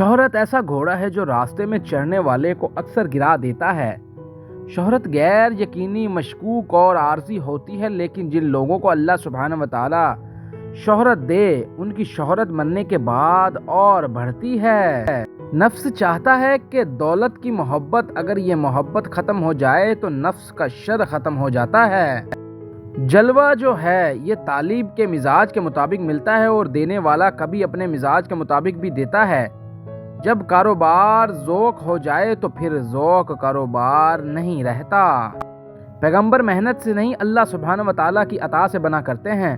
شہرت ایسا گھوڑا ہے جو راستے میں چڑھنے والے کو اکثر گرا دیتا ہے۔ شہرت غیر یقینی، مشکوک اور عارضی ہوتی ہے، لیکن جن لوگوں کو اللہ سبحانہ وتعالی شہرت دے ان کی شہرت مرنے کے بعد اور بڑھتی ہے۔ نفس چاہتا ہے کہ دولت کی محبت، اگر یہ محبت ختم ہو جائے تو نفس کا شر ختم ہو جاتا ہے۔ جلوہ جو ہے یہ طالب کے مزاج کے مطابق ملتا ہے اور دینے والا کبھی اپنے مزاج کے مطابق بھی دیتا ہے۔ جب کاروبار ذوق ہو جائے تو پھر ذوق کاروبار نہیں رہتا۔ پیغمبر محنت سے نہیں اللہ سبحانہ وتعالیٰ کی عطا سے بنا کرتے ہیں،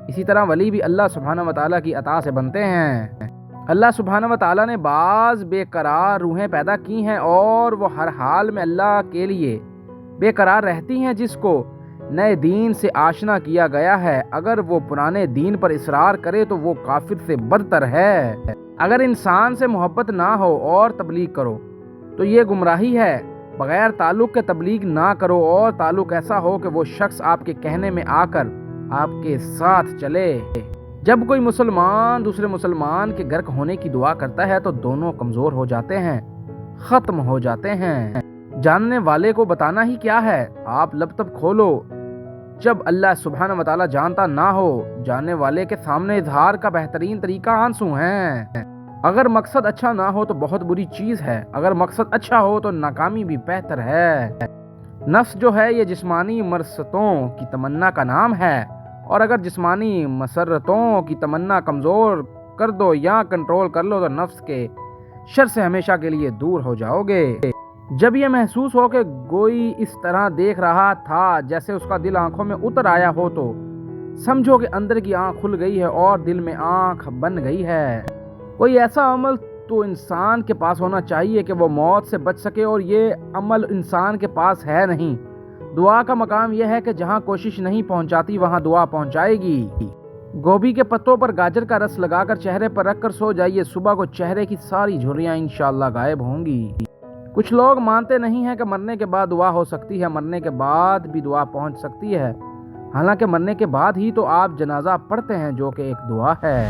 اسی طرح ولی بھی اللہ سبحانہ وتعالیٰ کی عطا سے بنتے ہیں۔ اللہ سبحانہ وتعالیٰ نے بعض بے قرار روحیں پیدا کی ہیں اور وہ ہر حال میں اللہ کے لیے بے قرار رہتی ہیں۔ جس کو نئے دین سے آشنا کیا گیا ہے، اگر وہ پرانے دین پر اصرار کرے تو وہ کافر سے بدتر ہے۔ اگر انسان سے محبت نہ ہو اور تبلیغ کرو تو یہ گمراہی ہے۔ بغیر تعلق کے تبلیغ نہ کرو اور تعلق ایسا ہو کہ وہ شخص آپ کے کہنے میں آ کر آپ کے ساتھ چلے۔ جب کوئی مسلمان دوسرے مسلمان کے غرق ہونے کی دعا کرتا ہے تو دونوں کمزور ہو جاتے ہیں، ختم ہو جاتے ہیں۔ جاننے والے کو بتانا ہی کیا ہے، آپ لب تب کھولو جب اللہ سبحانہ وتعالیٰ جانتا نہ ہو۔ جاننے والے کے سامنے اظہار کا بہترین طریقہ آنسو ہیں۔ اگر مقصد اچھا نہ ہو تو بہت بری چیز ہے، اگر مقصد اچھا ہو تو ناکامی بھی بہتر ہے۔ نفس جو ہے یہ جسمانی مرثتوں کی تمنا کا نام ہے، اور اگر جسمانی مسرتوں کی تمنا کمزور کر دو یا کنٹرول کر لو تو نفس کے شر سے ہمیشہ کے لیے دور ہو جاؤ گے۔ جب یہ محسوس ہو کہ کوئی اس طرح دیکھ رہا تھا جیسے اس کا دل آنکھوں میں اتر آیا ہو تو سمجھو کہ اندر کی آنکھ کھل گئی ہے اور دل میں آنکھ بن گئی ہے۔ کوئی ایسا عمل تو انسان کے پاس ہونا چاہیے کہ وہ موت سے بچ سکے، اور یہ عمل انسان کے پاس ہے نہیں۔ دعا کا مقام یہ ہے کہ جہاں کوشش نہیں پہنچاتی وہاں دعا پہنچائے گی۔ گوبھی کے پتوں پر گاجر کا رس لگا کر چہرے پر رکھ کر سو جائیے، صبح کو چہرے کی ساری جھریاں انشاءاللہ غائب ہوں گی۔ کچھ لوگ مانتے نہیں ہیں کہ مرنے کے بعد دعا ہو سکتی ہے، مرنے کے بعد بھی دعا پہنچ سکتی ہے، حالانکہ مرنے کے بعد ہی تو آپ جنازہ پڑھتے ہیں جو کہ ایک دعا ہے۔